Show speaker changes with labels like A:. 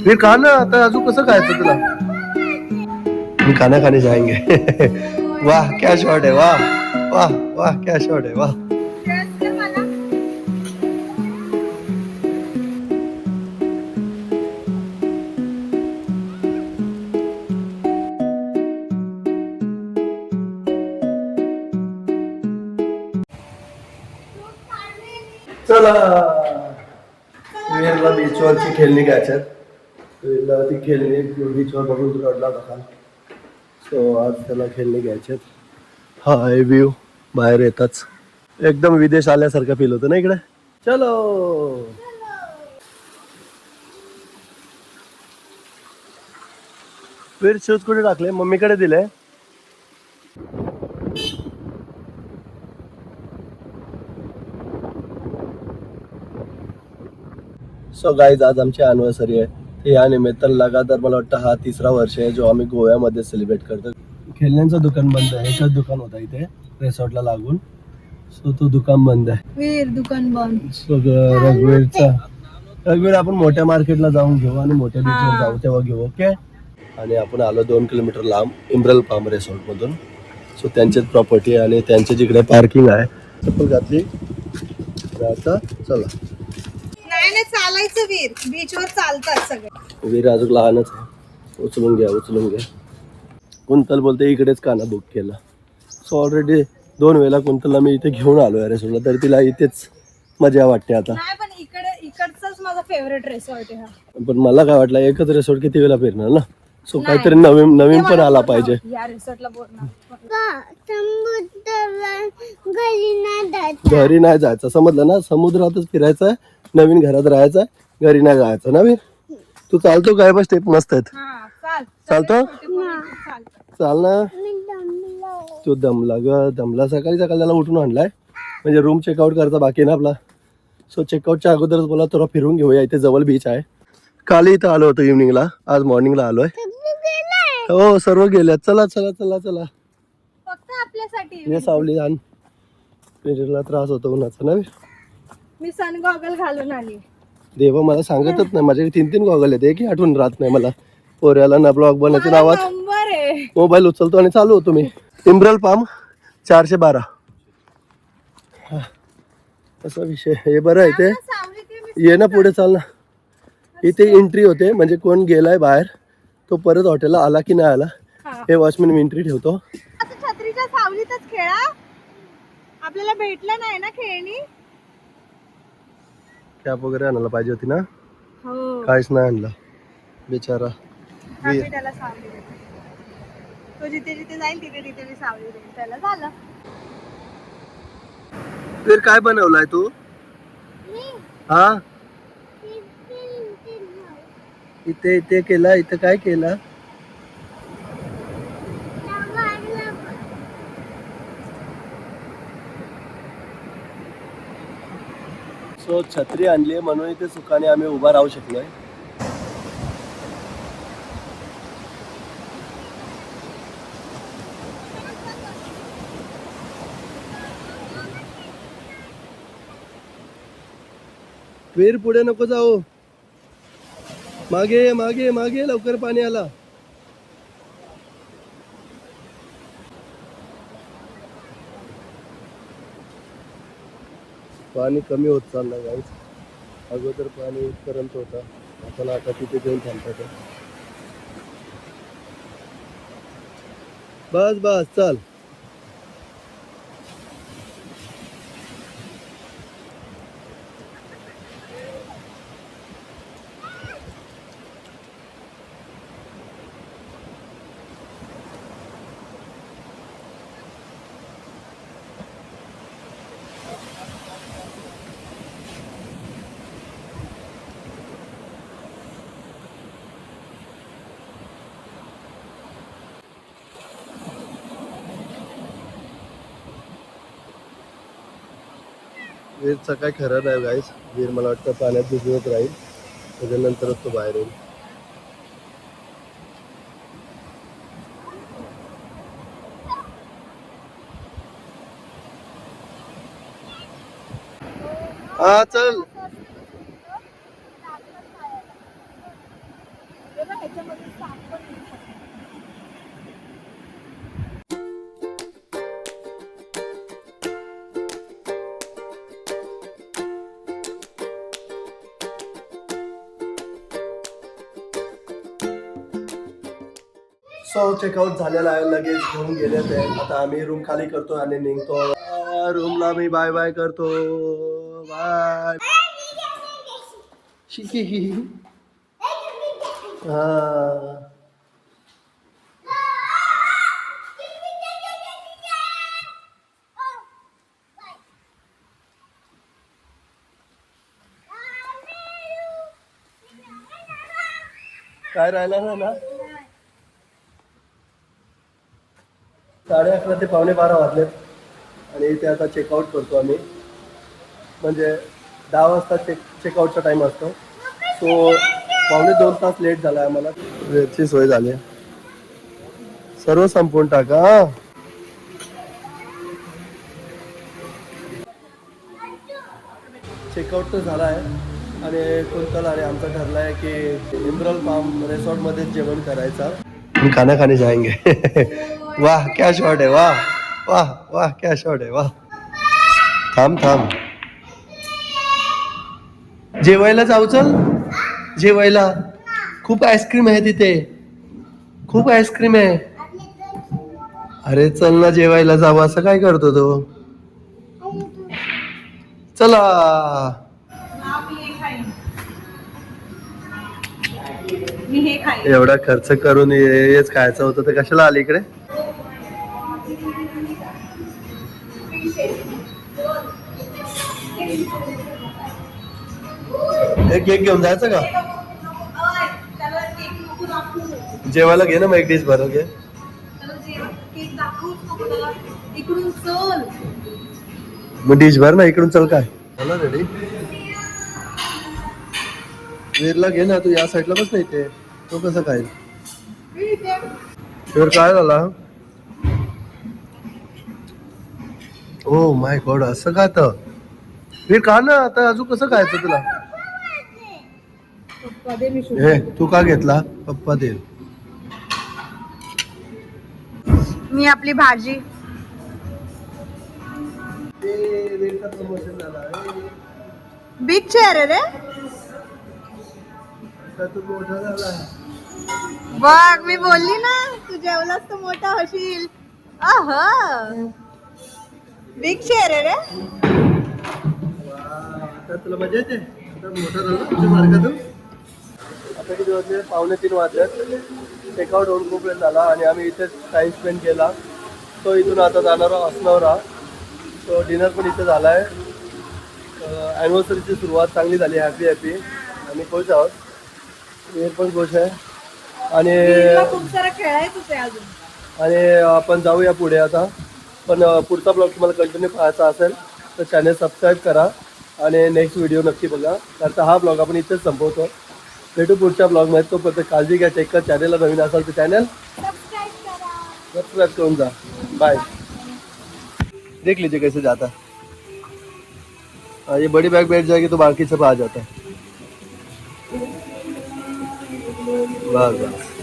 A: फिर खाना आता अजून कसं खायचं तुला? हम खाना खाने जाएंगे. वाह क्या शॉट है, वाह वाह वाह क्या शॉट है, वाह. चला वेरला बीचवरची खेळणी घ्यायच्यात. वेरला ती खेळणी बीचवर बघून तुला रडला होता. सो आज त्याला खेळणी घ्यायच्यात. हा हे व्ह्यू बाहेर येताच एकदम विदेश आल्यासारखं फील होतं ना इकडे. चलो वीर शूज कुठे टाकले? मम्मीकडे दिले. सो गाईज आज आमची अॅनिव्हर्सरी आहे. या निमित्तानं लगातार मला वाटतं हा 3रा वर्ष आहे जो आम्ही गोव्यामध्ये सेलिब्रेट करतो. खेळण्यांचं दुकान बंद आहे. एकच दुकान होता इथे रिसॉर्टला लागून. सो तो दुकान बंद आहे.
B: वीर दुकान बंद.
A: सो रघुवीर आपण मोठ्या मार्केटला जाऊन घेऊ आणि मोठ्या बीचवर जाऊ तेव्हा घेऊ. ओके. आणि आपण आलो 2 किलोमीटर लांब इम्ब्रल पाम रिसॉर्ट मधून. सो त्यांचीच प्रॉपर्टी आणि त्यांच्या जिकडे पार्किंग आहे. चप्पल घातली आता चला.
B: नाही चालायचं वीर. बीचवर चालतात सगळे.
A: वीर अजून लहानच आहे. उचलून घ्या. कुंतल बोलते इकडेच काना बुक केला. सो ऑलरेडी 2 वेळेला कुंतलला मी इथे घेऊन आलो या रिसॉर्टला. तर तिला इथेच मजा वाटते आता.
B: नाही पण इकडचाच माझा फेवरेट रिसॉर्ट आहे हा.
A: पण मला काय वाटलं एकच रिसॉर्ट किती वेळा फिरणार ना. सो काहीतरी नवीन पण आला पाहिजे.
B: या रिसॉर्टला बोलणार
A: घरी नाही जायचं समजलं ना. समुद्रातच फिरायचं. नवीन घरात राहायचं. घरी नाही जायचं ना. वीर तू चालतो काय? बस स्टेप मस्त आहेत. चालतो चाल ना. तो दमला सकाळी त्याला उठून आणलाय. म्हणजे रूम चेकआउट करायचा बाकी ना आपला. सो चेकआउटच्या अगोदरच बोला थोडा फिरून घेऊया. इथे जवळ बीच आहे. काल इथं आलो होतो इव्हनिंगला. आज मॉर्निंगला आलोय. हो सर्व गेल्यात. चला
B: फक्त आपल्यासाठी.
A: हे सावली आण. पेजरला त्रास होतो उन्हाचा ना.
B: मी सन गॉगल घालून आली.
A: देवा मला सांगतच नाही. माझ्याकडे 3 गॉगल आहेत. की आठवण राहत नाही मला. पोऱ्याला ना ब्लॉग बनायच्या नावात मोबाईल उचलतो आणि चालू होतो मी. इम्ब्रल पाम 412 असा विषय. हे बरं आहे ते. ये ना पुढे चाल ना. इथे एंट्री होते म्हणजे कोण गेलाय बाहेर तो परत हॉटेलला आला की नाही आला हे वॉचमॅन एंट्री ठेवतो.
B: छत्रीच्या सावलीतच खेळा. आपल्याला भेटलं नाही ना खेळणी.
A: कॅप वगैरे आणायला पाहिजे होती ना. काहीच नाही आणला बिचारा.
B: त्याला सावली देते. तो जिथे जिथे जाईल तिथे तिथे मी सावली देईन. त्याला झालं.
A: फिर काय बनवलाय तू? हा इथे केला. इथे काय केला? सो छत्री आणली म्हणून इथे सुखाने आम्ही उभा राहू शकलोय. वीर पुढे नको जाऊ. मागे लवकर पाणी आला. पाणी कमी होत चाललं गाईस. अगोदर पाणी इथपर्यंत होता. आपण आता तिथे जाऊन थांबतो. बस चल. वीरचा काय खरं नाही गाईस. वीर मला वाटतं पाण्यात भिजवत राहील. त्याच्यानंतरच तो बाहेर येईल. हा चल. सो चेकआउट झालेला आहे, लगेच घेऊन गेले ते. आता आम्ही रूम खाली करतो आणि निघतो. रूमला मी बाय बाय करतो. बाय. हा. काय राहिला ना 11:30 ते 11:45 वाजलेत आणि इथे आता चेकआउट करतो आम्ही. म्हणजे 10 वाजता चेकआउटचा टाइम असतो. सो 1.5-2 तास लेट झाला आहे आम्हाला. वेळची सोय झाली, सर्व संपवून टाका. चेकआउट तर झाला आहे आणि कुंतल आणि आमचं ठरलं आहे की इम्ब्रल फार्म रिसॉर्टमध्ये जेवण करायचं. हम खाना खाने जाएंगे. वाह क्या शॉट आहे. वाह वाह वाह क्या शॉट आहे. वाह. थांब थांब, जेवायला जाऊ. चल जेवायला. खूप आईस्क्रीम आहे तिथे, खूप आईस्क्रीम आहे. अरे चल ना जेवायला जाऊ. असं काय करतो तो. चला.
B: मी हे खाईन.
A: एवढा खर्च करून हेच खायचं होतं तर कशाला आली इकडे. एक केक घेऊन जायचं का जेवायला. घे ना मग एक डिश भरून घे.
B: इकडून चल.
A: मग डिश भर ना इकडून. चल. काय झालं रेडी. वीरला घे ना, तू या साईडला बस नाही ते. तो कसं खाईल. वीर काय झाला. ओ माय गॉड, असं का तर. वीर खा ना आता. अजून कसं खायचं तुला. हे तू का घेतला. पप्पा दे.
B: मी आपली भाजी.
A: प्रमोशन झाला.
B: बिग चेअर आहे रे.
A: तू मोठा झाला.
B: बघ मी बोलली ना, तू जेवलास तर मोठा होशील. बिग चेअर आहे रे.
A: आता तुला मजा येते. आता मोठा झाला तुझ्या मार्गातून. आता किती वाजले. 2:45 वाजले. चेकआउट होऊन खूप वेळ झाला आणि आम्ही इथेच टाइम स्पेंड केला. तो इथून आता जाणार असणारा. तो डिनर पण इथे झाला आहे. ॲनिव्हर्सरीची सुरुवात चांगली झाली. हॅपी आणि खुश आहोत. हे पण खुश आहे. आणि
B: खूप सारं खेळायचं आहे अजून.
A: आणि आपण जाऊया पुढे आता. पण पुढचा ब्लॉग तुम्हाला कंटिन्यू पाहायचा असेल तर चॅनल सबस्क्राईब करा आणि नेक्स्ट व्हिडिओ नक्की बघा. तर हा ब्लॉग आपण इथेच संपवतो. भेटू पुढच्या ब्लॉगमध्ये. तो फक्त काळजी घ्या. टेक कर. चॅनलला नवीन असाल तर चॅनल सब्सक्राइब करून जा. बाय. देख लीजिए कैसे जाता. ये बड़ी बैग बैठ जाएगी तो बाकी सब आ जाता है. बस बस.